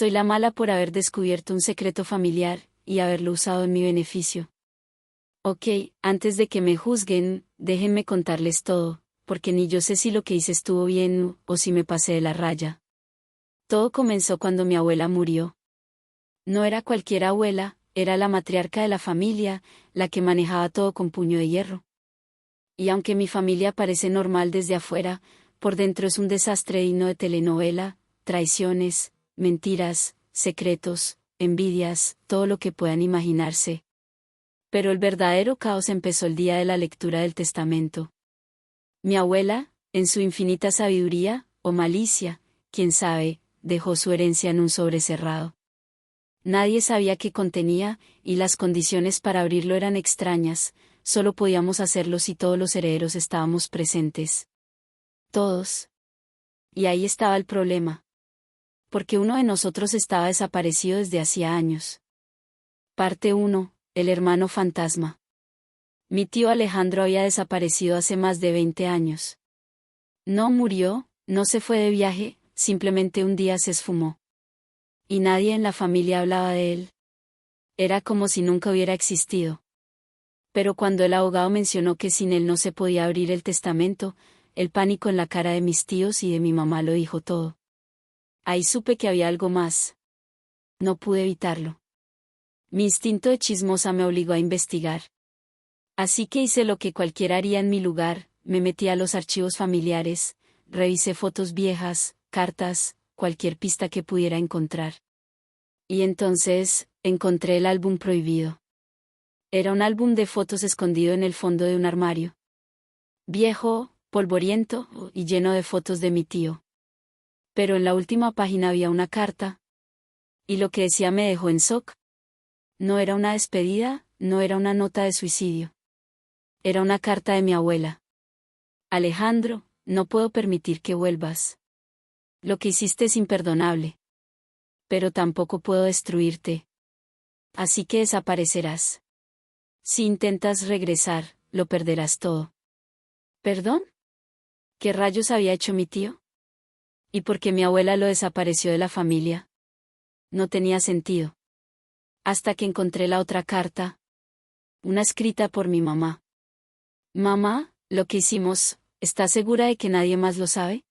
Soy la mala por haber descubierto un secreto familiar, y haberlo usado en mi beneficio. Ok, antes de que me juzguen, déjenme contarles todo, porque ni yo sé si lo que hice estuvo bien o si me pasé de la raya. Todo comenzó cuando mi abuela murió. No era cualquier abuela, era la matriarca de la familia, la que manejaba todo con puño de hierro. Y aunque mi familia parece normal desde afuera, por dentro es un desastre digno de telenovela, traiciones, mentiras, secretos, envidias, todo lo que puedan imaginarse. Pero el verdadero caos empezó el día de la lectura del testamento. Mi abuela, en su infinita sabiduría, o malicia, quién sabe, dejó su herencia en un sobre cerrado. Nadie sabía qué contenía, y las condiciones para abrirlo eran extrañas, solo podíamos hacerlo si todos los herederos estábamos presentes. Todos. Y ahí estaba el problema. Porque uno de nosotros estaba desaparecido desde hacía años. Parte 1. El hermano fantasma. Mi tío Alejandro había desaparecido hace más de 20 años. No murió, no se fue de viaje, simplemente un día se esfumó. Y nadie en la familia hablaba de él. Era como si nunca hubiera existido. Pero cuando el abogado mencionó que sin él no se podía abrir el testamento, el pánico en la cara de mis tíos y de mi mamá lo dijo todo. Ahí supe que había algo más. No pude evitarlo. Mi instinto de chismosa me obligó a investigar. Así que hice lo que cualquiera haría en mi lugar, me metí a los archivos familiares, revisé fotos viejas, cartas, cualquier pista que pudiera encontrar. Y entonces, encontré el álbum prohibido. Era un álbum de fotos escondido en el fondo de un armario. Viejo, polvoriento y lleno de fotos de mi tío. Pero en la última página había una carta. Y lo que decía me dejó en shock. No era una despedida, no era una nota de suicidio. Era una carta de mi abuela. Alejandro, no puedo permitir que vuelvas. Lo que hiciste es imperdonable. Pero tampoco puedo destruirte. Así que desaparecerás. Si intentas regresar, lo perderás todo. ¿Perdón? ¿Qué rayos había hecho mi tío? ¿Y por qué mi abuela lo desapareció de la familia? No tenía sentido. Hasta que encontré la otra carta. Una escrita por mi mamá. Mamá, lo que hicimos, ¿estás segura de que nadie más lo sabe?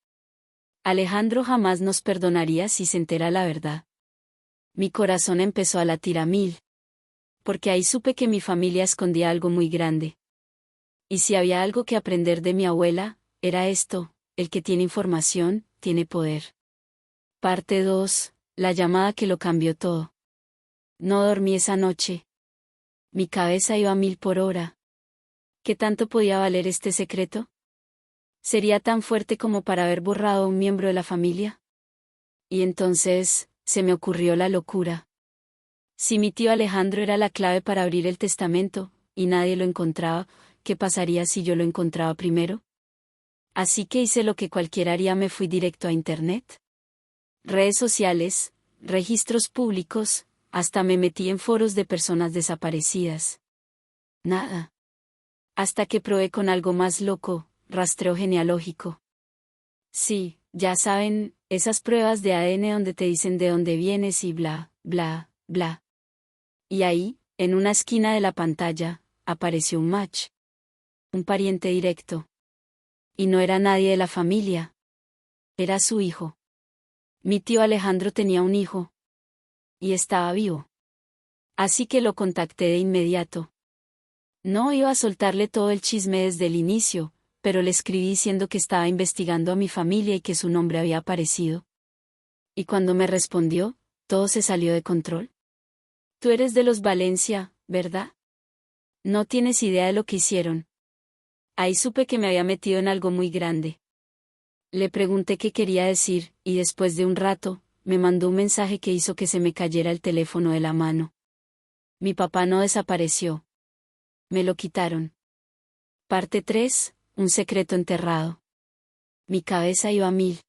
Alejandro jamás nos perdonaría si se entera la verdad. Mi corazón empezó a latir a 1000. Porque ahí supe que mi familia escondía algo muy grande. Y si había algo que aprender de mi abuela, era esto: el que tiene información, tiene poder. Parte 2. La llamada que lo cambió todo. No dormí esa noche. Mi cabeza iba a 1000 por hora. ¿Qué tanto podía valer este secreto? ¿Sería tan fuerte como para haber borrado a un miembro de la familia? Y entonces, se me ocurrió la locura. Si mi tío Alejandro era la clave para abrir el testamento, y nadie lo encontraba, ¿qué pasaría si yo lo encontraba primero? Así que hice lo que cualquiera haría, me fui directo a Internet. Redes sociales, registros públicos, hasta me metí en foros de personas desaparecidas. Nada. Hasta que probé con algo más loco, rastreo genealógico. Sí, ya saben, esas pruebas de ADN donde te dicen de dónde vienes y bla, bla, bla. Y ahí, en una esquina de la pantalla, apareció un match. Un pariente directo. Y no era nadie de la familia. Era su hijo. Mi tío Alejandro tenía un hijo. Y estaba vivo. Así que lo contacté de inmediato. No iba a soltarle todo el chisme desde el inicio, pero le escribí diciendo que estaba investigando a mi familia y que su nombre había aparecido. Y cuando me respondió, todo se salió de control. Tú eres de los Valencia, ¿verdad? No tienes idea de lo que hicieron. Ahí supe que me había metido en algo muy grande. Le pregunté qué quería decir, y después de un rato, me mandó un mensaje que hizo que se me cayera el teléfono de la mano. Mi papá no desapareció. Me lo quitaron. Parte 3. Un secreto enterrado. Mi cabeza iba a 1000.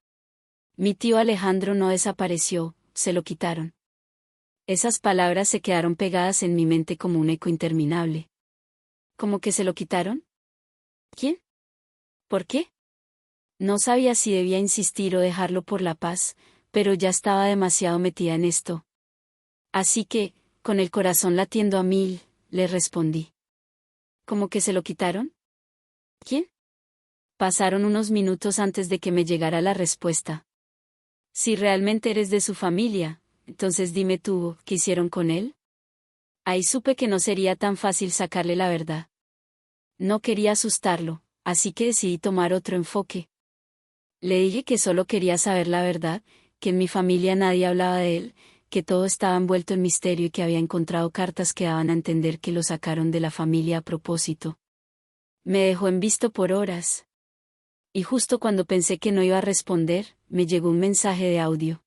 Mi tío Alejandro no desapareció, se lo quitaron. Esas palabras se quedaron pegadas en mi mente como un eco interminable. ¿Cómo que se lo quitaron? ¿Quién? ¿Por qué? No sabía si debía insistir o dejarlo por la paz, pero ya estaba demasiado metida en esto. Así que, con el corazón latiendo a mil, le respondí. ¿Cómo que se lo quitaron? ¿Quién? Pasaron unos minutos antes de que me llegara la respuesta. Si realmente eres de su familia, entonces dime tú, ¿qué hicieron con él? Ahí supe que no sería tan fácil sacarle la verdad. No quería asustarlo, así que decidí tomar otro enfoque. Le dije que solo quería saber la verdad, que en mi familia nadie hablaba de él, que todo estaba envuelto en misterio y que había encontrado cartas que daban a entender que lo sacaron de la familia a propósito. Me dejó en visto por horas. Y justo cuando pensé que no iba a responder, me llegó un mensaje de audio.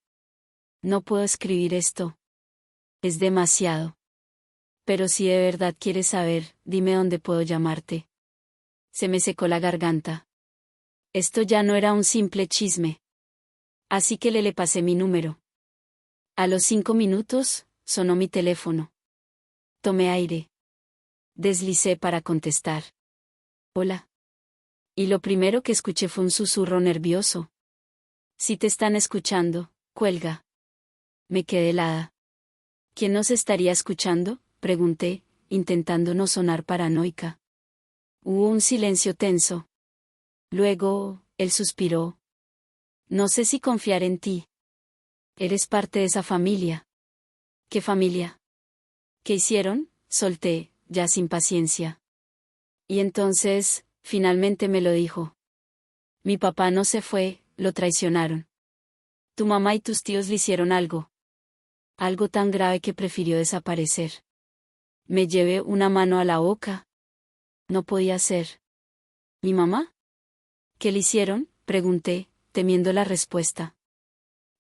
No puedo escribir esto. Es demasiado. Pero si de verdad quieres saber, dime dónde puedo llamarte. Se me secó la garganta. Esto ya no era un simple chisme. Así que le pasé mi número. A los 5 minutos, sonó mi teléfono. Tomé aire. Deslicé para contestar. Hola. Y lo primero que escuché fue un susurro nervioso. Si te están escuchando, cuelga. Me quedé helada. ¿Quién nos estaría escuchando?, pregunté, intentando no sonar paranoica. Hubo un silencio tenso. Luego, él suspiró. No sé si confiar en ti. Eres parte de esa familia. ¿Qué familia? ¿Qué hicieron?, solté, ya sin paciencia. Y entonces, finalmente me lo dijo. Mi papá no se fue, lo traicionaron. Tu mamá y tus tíos le hicieron algo. Algo tan grave que prefirió desaparecer. Me llevé una mano a la boca. No podía ser. ¿Mi mamá? ¿Qué le hicieron?, pregunté, temiendo la respuesta.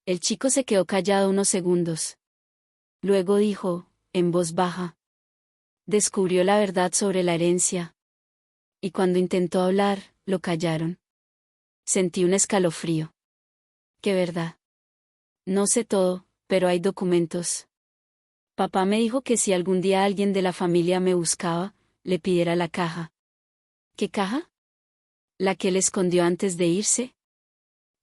El chico se quedó callado unos segundos. Luego dijo, en voz baja. Descubrió la verdad sobre la herencia. Y cuando intentó hablar, lo callaron. Sentí un escalofrío. ¿Qué verdad? No sé todo, pero hay documentos. Papá me dijo que si algún día alguien de la familia me buscaba, le pidiera la caja. ¿Qué caja? ¿La que él escondió antes de irse?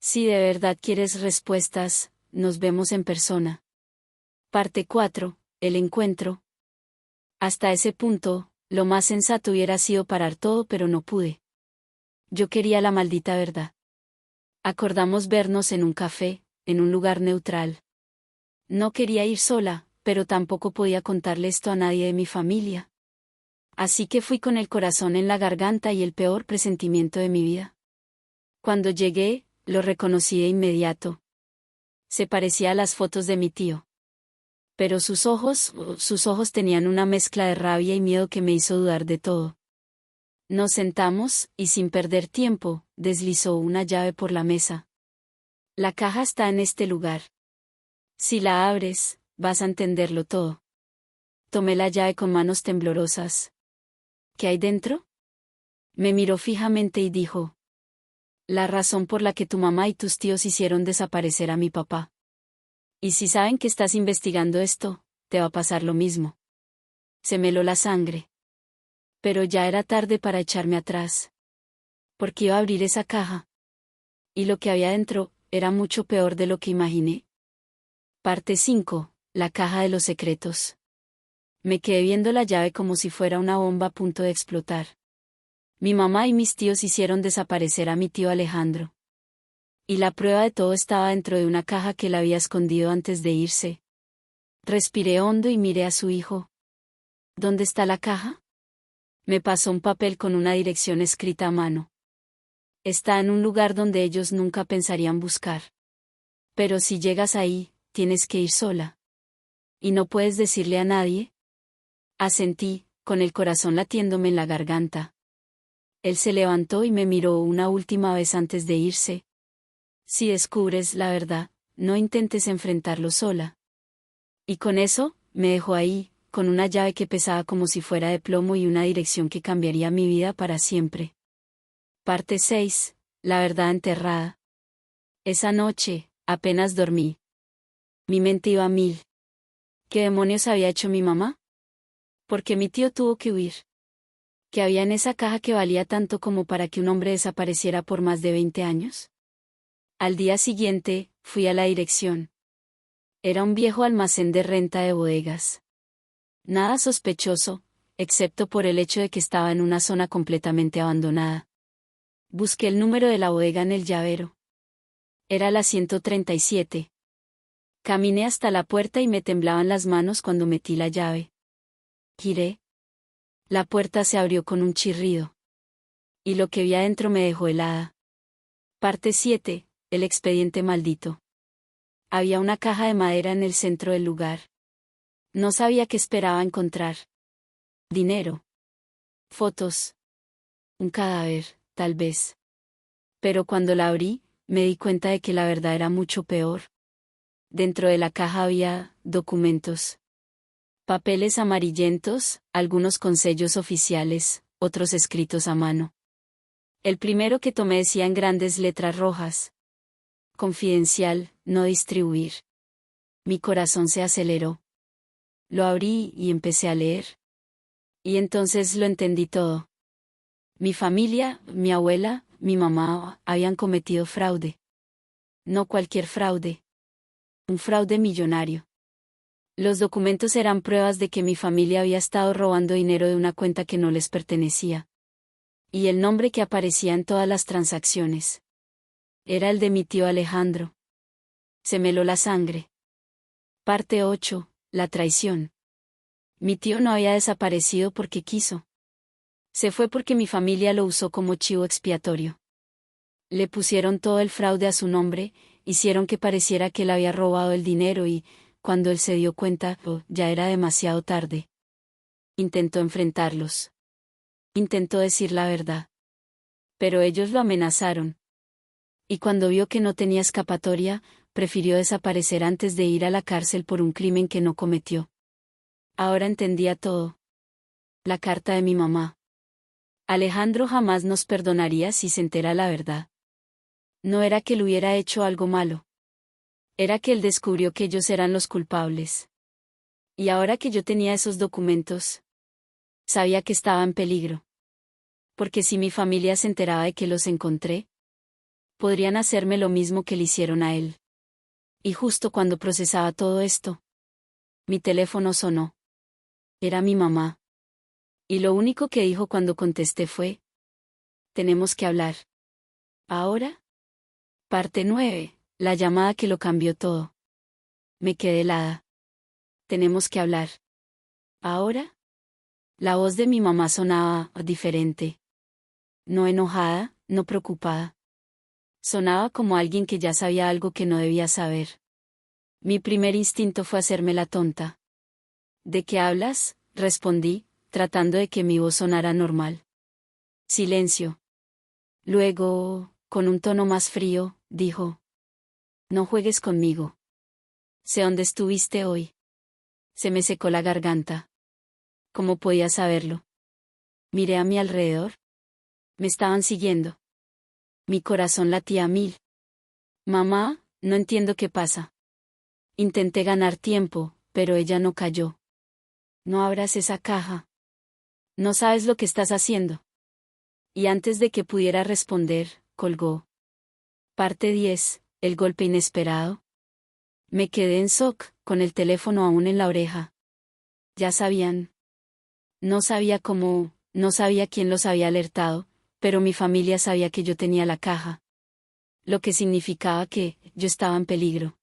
Si de verdad quieres respuestas, nos vemos en persona. Parte 4. El encuentro. Hasta ese punto, lo más sensato hubiera sido parar todo, pero no pude. Yo quería la maldita verdad. Acordamos vernos en un café, en un lugar neutral. No quería ir sola, pero tampoco podía contarle esto a nadie de mi familia. Así que fui con el corazón en la garganta y el peor presentimiento de mi vida. Cuando llegué, lo reconocí de inmediato. Se parecía a las fotos de mi tío. Pero sus ojos tenían una mezcla de rabia y miedo que me hizo dudar de todo. Nos sentamos, y sin perder tiempo, deslizó una llave por la mesa. La caja está en este lugar. Si la abres, vas a entenderlo todo. Tomé la llave con manos temblorosas. ¿Qué hay dentro? Me miró fijamente y dijo. La razón por la que tu mamá y tus tíos hicieron desaparecer a mi papá. Y si saben que estás investigando esto, te va a pasar lo mismo. Se me heló la sangre. Pero ya era tarde para echarme atrás. Porque iba a abrir esa caja. Y lo que había dentro, era mucho peor de lo que imaginé. Parte 5. La caja de los secretos. Me quedé viendo la llave como si fuera una bomba a punto de explotar. Mi mamá y mis tíos hicieron desaparecer a mi tío Alejandro. Y la prueba de todo estaba dentro de una caja que él había escondido antes de irse. Respiré hondo y miré a su hijo. ¿Dónde está la caja? Me pasó un papel con una dirección escrita a mano. Está en un lugar donde ellos nunca pensarían buscar. Pero si llegas ahí, tienes que ir sola. ¿Y no puedes decirle a nadie? Asentí, con el corazón latiéndome en la garganta. Él se levantó y me miró una última vez antes de irse. Si descubres la verdad, no intentes enfrentarlo sola. Y con eso, me dejó ahí, con una llave que pesaba como si fuera de plomo y una dirección que cambiaría mi vida para siempre. Parte 6. La verdad enterrada. Esa noche, apenas dormí. Mi mente iba a mil. ¿Qué demonios había hecho mi mamá? ¿Por qué mi tío tuvo que huir? ¿Qué había en esa caja que valía tanto como para que un hombre desapareciera por más de 20 años? Al día siguiente, fui a la dirección. Era un viejo almacén de renta de bodegas. Nada sospechoso, excepto por el hecho de que estaba en una zona completamente abandonada. Busqué el número de la bodega en el llavero. Era la 137. Caminé hasta la puerta y me temblaban las manos cuando metí la llave. Giré. La puerta se abrió con un chirrido. Y lo que vi adentro me dejó helada. Parte 7. El expediente maldito. Había una caja de madera en el centro del lugar. No sabía qué esperaba encontrar. Dinero. Fotos. Un cadáver, tal vez. Pero cuando la abrí, me di cuenta de que la verdad era mucho peor. Dentro de la caja había documentos. Papeles amarillentos, algunos con sellos oficiales, otros escritos a mano. El primero que tomé decía en grandes letras rojas: confidencial, no distribuir. Mi corazón se aceleró. Lo abrí y empecé a leer. Y entonces lo entendí todo. Mi familia, mi abuela, mi mamá, habían cometido fraude. No cualquier fraude. Un fraude millonario. Los documentos eran pruebas de que mi familia había estado robando dinero de una cuenta que no les pertenecía. Y el nombre que aparecía en todas las transacciones era el de mi tío Alejandro. Se me heló la sangre. Parte 8. La traición. Mi tío no había desaparecido porque quiso. Se fue porque mi familia lo usó como chivo expiatorio. Le pusieron todo el fraude a su nombre, hicieron que pareciera que él había robado el dinero y, cuando él se dio cuenta, ya era demasiado tarde. Intentó enfrentarlos. Intentó decir la verdad. Pero ellos lo amenazaron. Y cuando vio que no tenía escapatoria, prefirió desaparecer antes de ir a la cárcel por un crimen que no cometió. Ahora entendía todo. La carta de mi mamá. Alejandro jamás nos perdonaría si se entera la verdad. No era que él hubiera hecho algo malo. Era que él descubrió que ellos eran los culpables. Y ahora que yo tenía esos documentos, sabía que estaba en peligro. Porque si mi familia se enteraba de que los encontré, podrían hacerme lo mismo que le hicieron a él. Y justo cuando procesaba todo esto, mi teléfono sonó. Era mi mamá. Y lo único que dijo cuando contesté fue: tenemos que hablar. ¿Ahora? Parte 9. La llamada que lo cambió todo. Me quedé helada. Tenemos que hablar. ¿Ahora? La voz de mi mamá sonaba diferente. No enojada, no preocupada. Sonaba como alguien que ya sabía algo que no debía saber. Mi primer instinto fue hacerme la tonta. ¿De qué hablas?, respondí, tratando de que mi voz sonara normal. Silencio. Luego, con un tono más frío, dijo: no juegues conmigo. Sé dónde estuviste hoy. Se me secó la garganta. ¿Cómo podía saberlo? Miré a mi alrededor. Me estaban siguiendo. Mi corazón latía a 1000. Mamá, no entiendo qué pasa. Intenté ganar tiempo, pero ella no cayó. No abras esa caja. No sabes lo que estás haciendo. Y antes de que pudiera responder, colgó. Parte 10. El golpe inesperado. Me quedé en shock, con el teléfono aún en la oreja. Ya sabían. No sabía cómo, no sabía quién los había alertado, pero mi familia sabía que yo tenía la caja. Lo que significaba que yo estaba en peligro.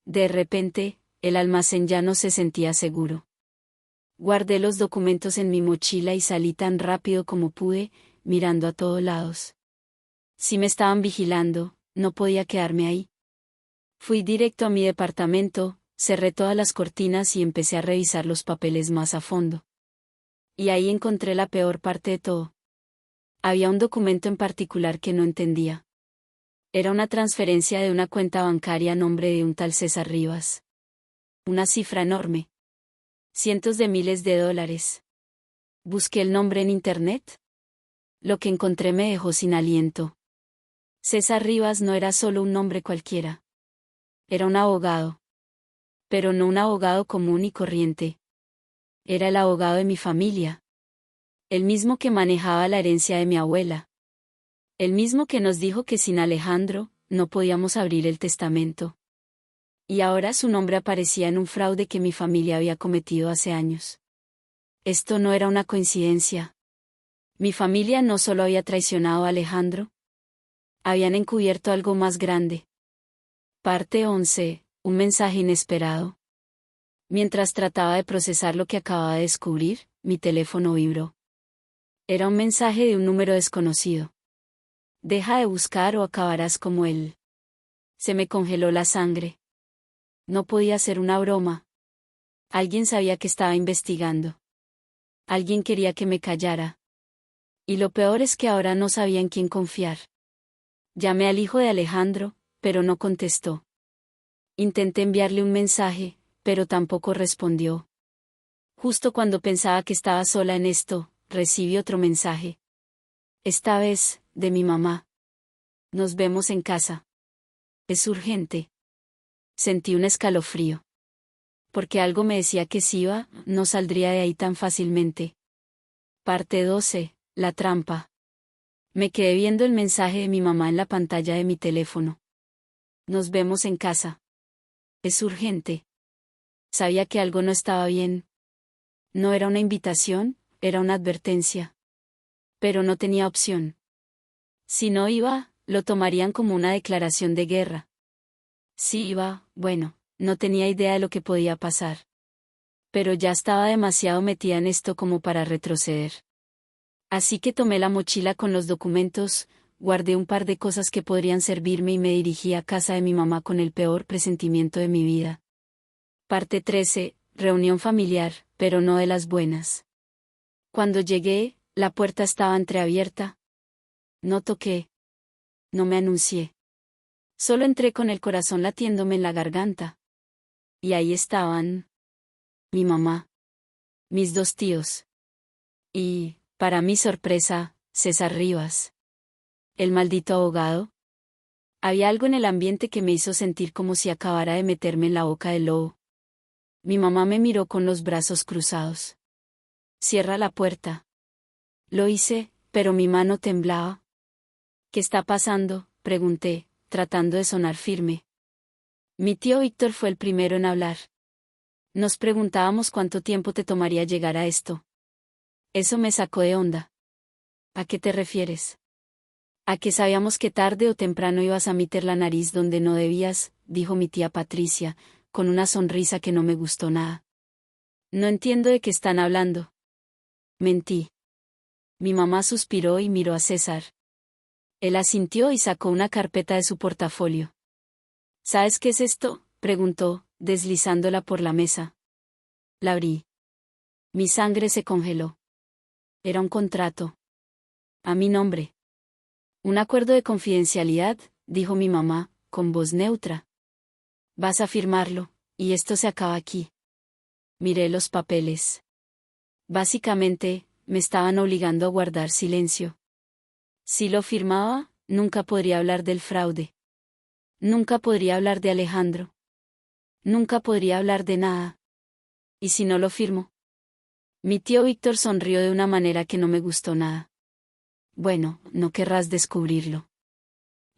De repente, el almacén ya no se sentía seguro. Guardé los documentos en mi mochila y salí tan rápido como pude, mirando a todos lados. Si me estaban vigilando, no podía quedarme ahí. Fui directo a mi departamento, cerré todas las cortinas y empecé a revisar los papeles más a fondo. Y ahí encontré la peor parte de todo. Había un documento en particular que no entendía. Era una transferencia de una cuenta bancaria a nombre de un tal César Rivas. Una cifra enorme. Cientos de miles de dólares. Busqué el nombre en internet. Lo que encontré me dejó sin aliento. César Rivas no era solo un nombre cualquiera. Era un abogado. Pero no un abogado común y corriente. Era el abogado de mi familia. El mismo que manejaba la herencia de mi abuela. El mismo que nos dijo que sin Alejandro, no podíamos abrir el testamento. Y ahora su nombre aparecía en un fraude que mi familia había cometido hace años. Esto no era una coincidencia. Mi familia no solo había traicionado a Alejandro, habían encubierto algo más grande. Parte 11. Un mensaje inesperado. Mientras trataba de procesar lo que acababa de descubrir, mi teléfono vibró. Era un mensaje de un número desconocido. Deja de buscar o acabarás como él. Se me congeló la sangre. No podía ser una broma. Alguien sabía que estaba investigando. Alguien quería que me callara. Y lo peor es que ahora no sabía en quién confiar. Llamé al hijo de Alejandro, pero no contestó. Intenté enviarle un mensaje, pero tampoco respondió. Justo cuando pensaba que estaba sola en esto, recibí otro mensaje. Esta vez, de mi mamá. Nos vemos en casa. Es urgente. Sentí un escalofrío. Porque algo me decía que si iba, no saldría de ahí tan fácilmente. Parte 12. La trampa. Me quedé viendo el mensaje de mi mamá en la pantalla de mi teléfono. Nos vemos en casa. Es urgente. Sabía que algo no estaba bien. No era una invitación, era una advertencia. Pero no tenía opción. Si no iba, lo tomarían como una declaración de guerra. Si iba, bueno, no tenía idea de lo que podía pasar. Pero ya estaba demasiado metida en esto como para retroceder. Así que tomé la mochila con los documentos, guardé un par de cosas que podrían servirme y me dirigí a casa de mi mamá con el peor presentimiento de mi vida. Parte 13. Reunión familiar, pero no de las buenas. Cuando llegué, la puerta estaba entreabierta. No toqué. No me anuncié. Solo entré con el corazón latiéndome en la garganta. Y ahí estaban. Mi mamá. Mis dos tíos. Y, para mi sorpresa, César Rivas. El maldito abogado. Había algo en el ambiente que me hizo sentir como si acabara de meterme en la boca del lobo. Mi mamá me miró con los brazos cruzados. Cierra la puerta. Lo hice, pero mi mano temblaba. ¿Qué está pasando?, pregunté, tratando de sonar firme. Mi tío Víctor fue el primero en hablar. Nos preguntábamos cuánto tiempo te tomaría llegar a esto. Eso me sacó de onda. ¿A qué te refieres? A que sabíamos que tarde o temprano ibas a meter la nariz donde no debías, dijo mi tía Patricia, con una sonrisa que no me gustó nada. No entiendo de qué están hablando. Mentí. Mi mamá suspiró y miró a César. Él asintió y sacó una carpeta de su portafolio. ¿Sabes qué es esto?, preguntó, deslizándola por la mesa. La abrí. Mi sangre se congeló. Era un contrato. A mi nombre. Un acuerdo de confidencialidad, dijo mi mamá, con voz neutra. Vas a firmarlo, y esto se acaba aquí. Miré los papeles. Básicamente, me estaban obligando a guardar silencio. Si lo firmaba, nunca podría hablar del fraude. Nunca podría hablar de Alejandro. Nunca podría hablar de nada. ¿Y si no lo firmo? Mi tío Víctor sonrió de una manera que no me gustó nada. Bueno, no querrás descubrirlo.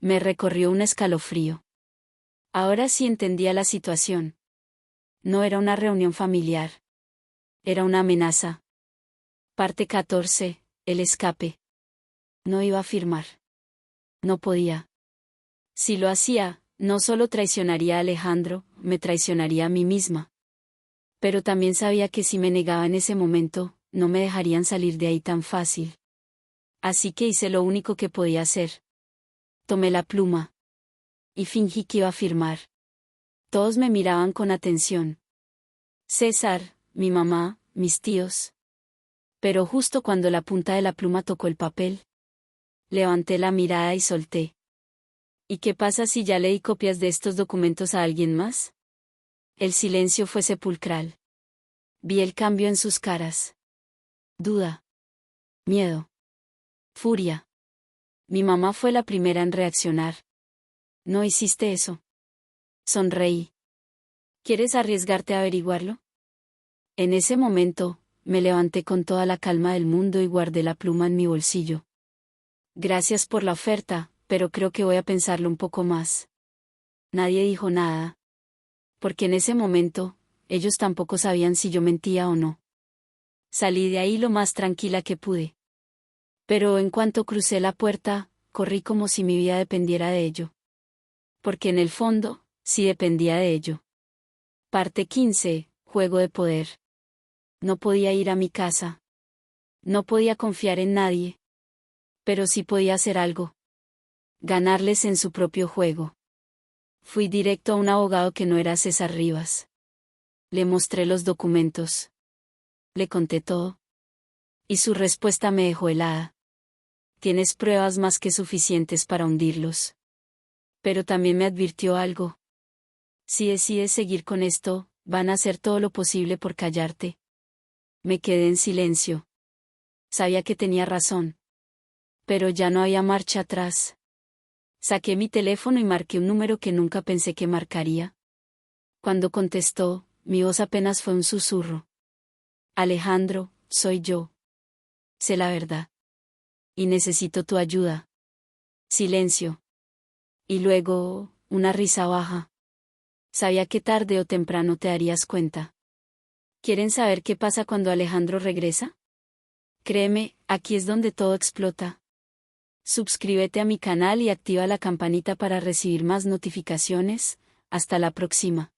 Me recorrió un escalofrío. Ahora sí entendía la situación. No era una reunión familiar. Era una amenaza. Parte 14. El escape. No iba a firmar. No podía. Si lo hacía, no solo traicionaría a Alejandro, me traicionaría a mí misma. Pero también sabía que si me negaba en ese momento, no me dejarían salir de ahí tan fácil. Así que hice lo único que podía hacer. Tomé la pluma. Y fingí que iba a firmar. Todos me miraban con atención. César, mi mamá, mis tíos. Pero justo cuando la punta de la pluma tocó el papel, levanté la mirada y solté. ¿Y qué pasa si ya leí copias de estos documentos a alguien más? El silencio fue sepulcral. Vi el cambio en sus caras. Duda. Miedo. Furia. Mi mamá fue la primera en reaccionar. No hiciste eso. Sonreí. ¿Quieres arriesgarte a averiguarlo? En ese momento, me levanté con toda la calma del mundo y guardé la pluma en mi bolsillo. Gracias por la oferta, pero creo que voy a pensarlo un poco más. Nadie dijo nada. Porque en ese momento, ellos tampoco sabían si yo mentía o no. Salí de ahí lo más tranquila que pude. Pero en cuanto crucé la puerta, corrí como si mi vida dependiera de ello. Porque en el fondo, sí dependía de ello. Parte 15. Juego de poder. No podía ir a mi casa. No podía confiar en nadie. Pero sí podía hacer algo. Ganarles en su propio juego. Fui directo a un abogado que no era César Rivas. Le mostré los documentos. Le conté todo. Y su respuesta me dejó helada. Tienes pruebas más que suficientes para hundirlos. Pero también me advirtió algo. Si decides seguir con esto, van a hacer todo lo posible por callarte. Me quedé en silencio. Sabía que tenía razón. Pero ya no había marcha atrás. Saqué mi teléfono y marqué un número que nunca pensé que marcaría. Cuando contestó, mi voz apenas fue un susurro. Alejandro, soy yo. Sé la verdad. Y necesito tu ayuda. Silencio. Y luego, una risa baja. Sabía que tarde o temprano te darías cuenta. ¿Quieren saber qué pasa cuando Alejandro regresa? Créeme, aquí es donde todo explota. Suscríbete a mi canal y activa la campanita para recibir más notificaciones. Hasta la próxima.